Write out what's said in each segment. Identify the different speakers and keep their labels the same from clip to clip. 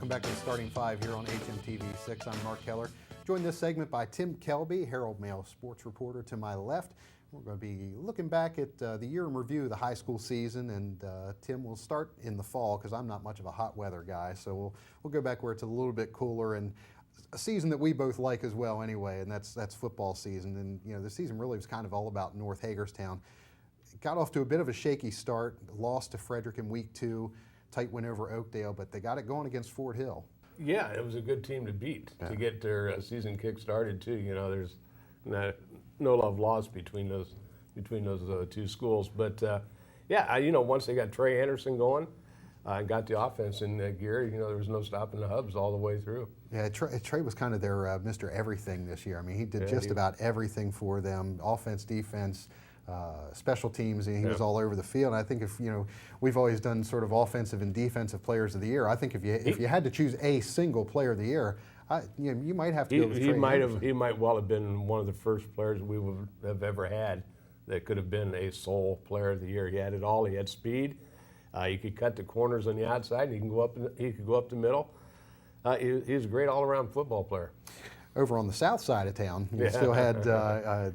Speaker 1: Welcome back to the Starting Five here on HMTV6. I'm Mark Keller. Joined this segment by Tim Kelby, Herald-Mail Sports reporter to my left. We're going to be looking back at the year in review of the high school season, and Tim will start in the fall because I'm not much of a hot weather guy. So we'll go back where it's a little bit cooler, and a season that we both like as well anyway, and that's football season. And you know, the season really was kind of all about North Hagerstown. Got off to a bit of a shaky start, lost to Frederick in week 2, tight win over Oakdale, but they got it going against Fort Hill.
Speaker 2: Yeah, it was a good team to beat to get their season kick started too. You know, there's no love lost between those two schools, but you know, once they got Trey Anderson going and got the offense in gear, you know, there was no stopping the Hubs all the way through.
Speaker 1: Yeah, Trey was kind of their Mr. Everything this year. I mean, he did just about everything for them: offense, defense, special teams, and he was all over the field. And I think if, you know, we've always done sort of offensive and defensive players of the year. I think if you had to choose a single player of the year, you might have to go with Trey Anderson.
Speaker 2: He might well have been one of the first players we would have ever had that could have been a sole player of the year. He had it all. He had speed. He could cut the corners on the outside. And he could go up the middle. He's a great all-around football player.
Speaker 1: Over on the south side of town, you still had a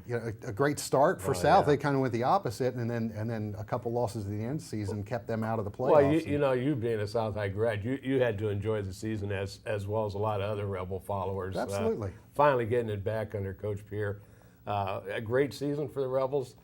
Speaker 1: great start for South. They kind of went the opposite, and then a couple losses at the end of the season kept them out of the playoffs.
Speaker 2: Well, you know, you being a South High grad, you had to enjoy the season as well as a lot of other Rebel followers.
Speaker 1: Absolutely.
Speaker 2: Finally getting it back under Coach Pierre. A great season for the Rebels.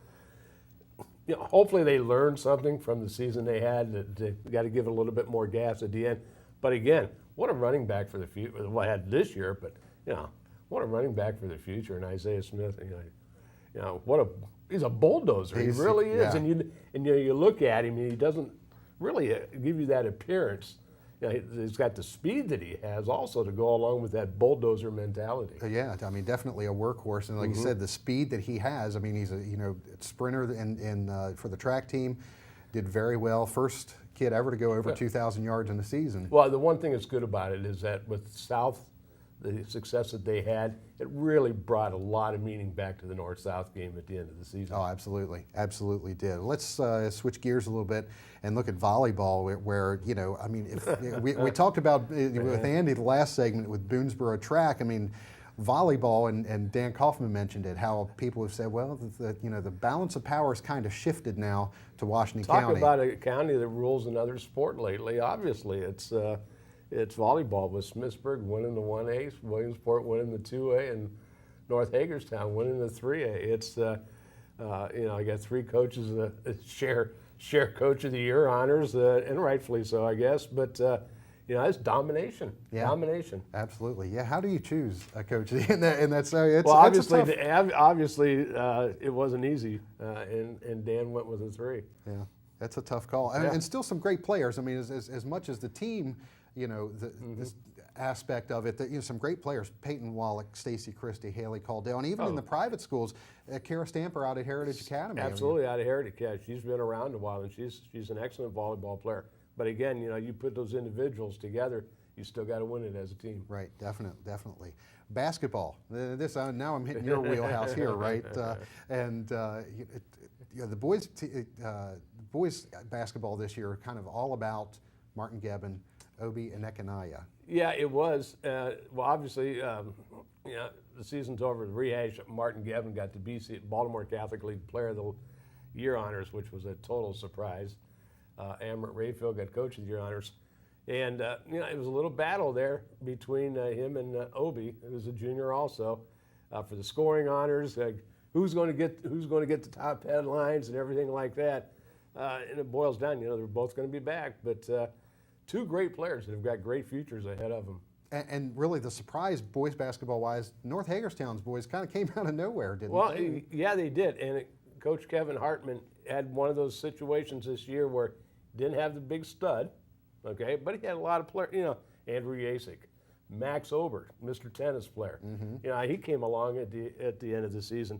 Speaker 2: You know, hopefully they learned something from the season they had. They got to give it a little bit more gas at the end. But again, what a running back for the future. Well, I had this year, but you know, what a running back for the future. And Isaiah Smith, you know, he's a bulldozer. He really is.
Speaker 1: Yeah.
Speaker 2: And you look at him, and he doesn't really give you that appearance. You know, he's got the speed that he has also to go along with that bulldozer mentality.
Speaker 1: Yeah, I mean, definitely a workhorse, and like you said, the speed that he has. I mean, he's a sprinter for the track team. Did very well. First kid ever to go over 2,000 yards in a season.
Speaker 2: Well, the one thing that's good about it is that with South, the success that they had, it really brought a lot of meaning back to the North-South game at the end of the season.
Speaker 1: Oh, absolutely. Absolutely did. Let's switch gears a little bit and look at volleyball where you know, I mean, if, we talked about with Andy the last segment with Boonesboro track. I mean, volleyball, and Dan Kaufman mentioned it, how people have said, well, the balance of power has kind of shifted now to Washington County.
Speaker 2: Talk about a county that rules another sport lately. Obviously, it's volleyball with Smithsburg winning the 1A, Williamsport winning the 2A, and North Hagerstown winning the 3A. It's you know, I got 3 coaches share Coach of the Year honors, and rightfully so, I guess. But you know, it's domination.
Speaker 1: Yeah,
Speaker 2: domination.
Speaker 1: Absolutely. Yeah. How do you choose a coach in that scenario?
Speaker 2: Well, obviously, it wasn't easy, and Dan went with a 3.
Speaker 1: Yeah, that's a tough call, and still some great players. I mean, as much as the team. You know, this aspect of it, that, you know, some great players: Peyton Wallach, Stacy Christie, Haley Caldell, and even in the private schools, Kara Stamper out at Heritage Academy.
Speaker 2: Absolutely, out of Heritage. Yeah, she's been around a while, and she's an excellent volleyball player. But again, you know, you put those individuals together, you still got to win it as a team.
Speaker 1: Right, definitely. Basketball. Now I'm hitting your wheelhouse here, right? The boys basketball this year are kind of all about Martin Gebbin, Obi, and Ekanaya.
Speaker 2: Yeah, it was. Well, obviously, you know, the season's over. The rehash. Martin Gebbin got the BC Baltimore Catholic League Player of the Year honors, which was a total surprise. Amrit Rayfield got Coach of the Year honors, and you know, it was a little battle there between him and Obi, who was a junior also, for the scoring honors. Who's going to get the top headlines and everything like that. And it boils down, you know, they're both going to be back, but. 2 great players that have got great futures ahead of them.
Speaker 1: And really the surprise boys basketball-wise, North Hagerstown's boys kind of came out of nowhere, didn't they?
Speaker 2: Well, yeah, they did. And Coach Kevin Hartman had one of those situations this year where he didn't have the big stud, okay, but he had a lot of players, you know, Andrew Yasik, Max Obert, Mr. Tennis player. You know, he came along at the end of the season.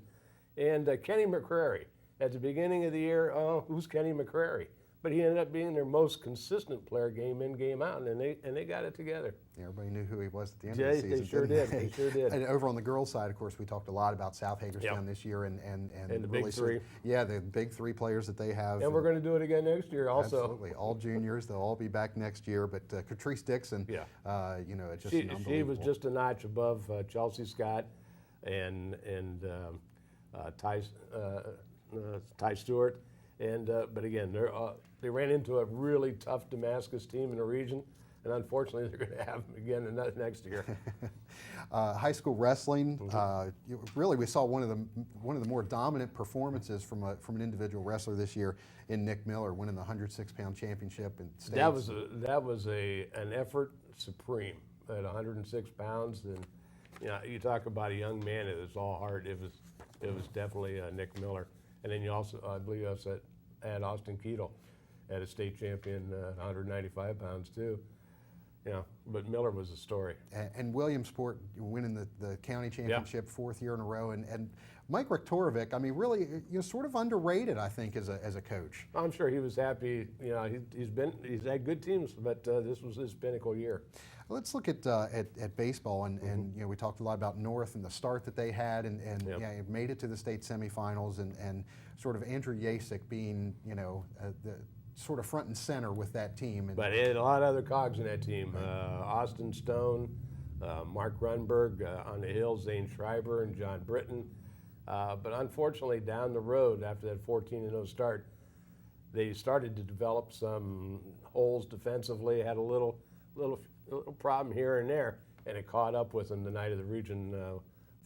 Speaker 2: And Kenny McCrary. At the beginning of the year, who's Kenny McCrary? but he ended up being their most consistent player game in, game out, and they got it together.
Speaker 1: Yeah, everybody knew who he was at the end
Speaker 2: Yeah,
Speaker 1: of the season.
Speaker 2: they sure
Speaker 1: didn't
Speaker 2: did. They sure did.
Speaker 1: And over on the girls' side, of course, we talked a lot about South Hagerstown this year and
Speaker 2: the
Speaker 1: really
Speaker 2: big three.
Speaker 1: Yeah, the big three players that they have.
Speaker 2: And we're going to do it again next year also.
Speaker 1: Absolutely. All juniors. They'll all be back next year. But Catrice Dixon, you know, it's just
Speaker 2: she
Speaker 1: unbelievable.
Speaker 2: was just a notch above Chelsea Scott and Ty Stewart. But again, they ran into a really tough Damascus team in the region, and unfortunately, they're going to have them again next year.
Speaker 1: High school wrestling, really, we saw one of the more dominant performances from an individual wrestler this year in Nick Miller, winning the 106-pound championship in states.
Speaker 2: That was an effort supreme at 106 pounds, and you know, you talk about a young man. It was all heart. It was definitely Nick Miller. And then you also, I believe, you also had Austin Keatle at a state champion at 195 pounds too. You know, but Miller was a story.
Speaker 1: And Williamsport winning the county championship fourth year in a row. And Mike Rektorovic, I mean, really, you know, sort of underrated, I think, as a coach.
Speaker 2: I'm sure he was happy. You know, he's had good teams, but this was his pinnacle year.
Speaker 1: Let's look at baseball, and you know, we talked a lot about North and the start that they had, and yeah, made it to the state semifinals, and sort of Andrew Yasik being, you know, the sort of front and center with that team.
Speaker 2: But he had a lot of other cogs in that team. Austin Stone, Mark Grunberg on the hill, Zane Schreiber and John Britton. But unfortunately, down the road after that 14-0 start, they started to develop some holes defensively. Had a little problem here and there, and it caught up with them the night of the region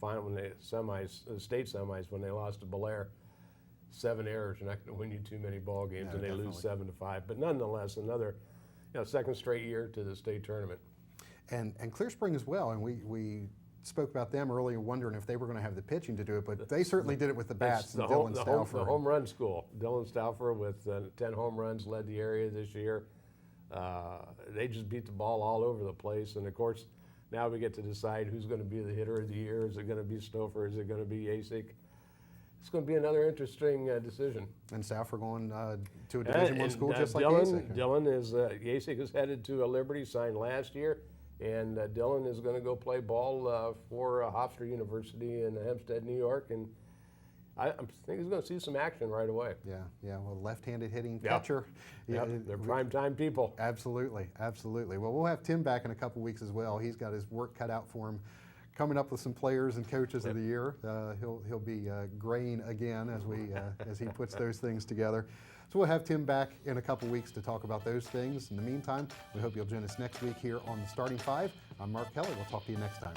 Speaker 2: final when they state semis when they lost to Belair. 7 errors, you're not going to win you too many ball games, and they lose 7-5. But nonetheless, another second straight year to the state tournament.
Speaker 1: And Clear Spring as well, and we spoke about them earlier, wondering if they were going to have the pitching to do it, but they certainly did it with the bats.
Speaker 2: The home run school. Dylan Stauffer with 10 home runs led the area this year. They just beat the ball all over the place, and of course, now we get to decide who's going to be the hitter of the year. Is it going to be Stauffer? Is it going to be Yasik? It's going to be another interesting decision. And
Speaker 1: Stauffer going to a Division I school just like
Speaker 2: Yasik is headed to a Liberty, signed last year, and Dylan is going to go play ball for Hofstra University in Hempstead, New York, and I think he's going to see some action right away.
Speaker 1: Yeah. Well, left-handed hitting catcher.
Speaker 2: Yeah, they're prime-time people.
Speaker 1: Absolutely. Well, we'll have Tim back in a couple weeks as well. He's got his work cut out for him, coming up with some players and coaches of the year. He'll be graying again as he puts those things together. So we'll have Tim back in a couple weeks to talk about those things. In the meantime, we hope you'll join us next week here on the Starting Five. I'm Mark Keller. We'll talk to you next time.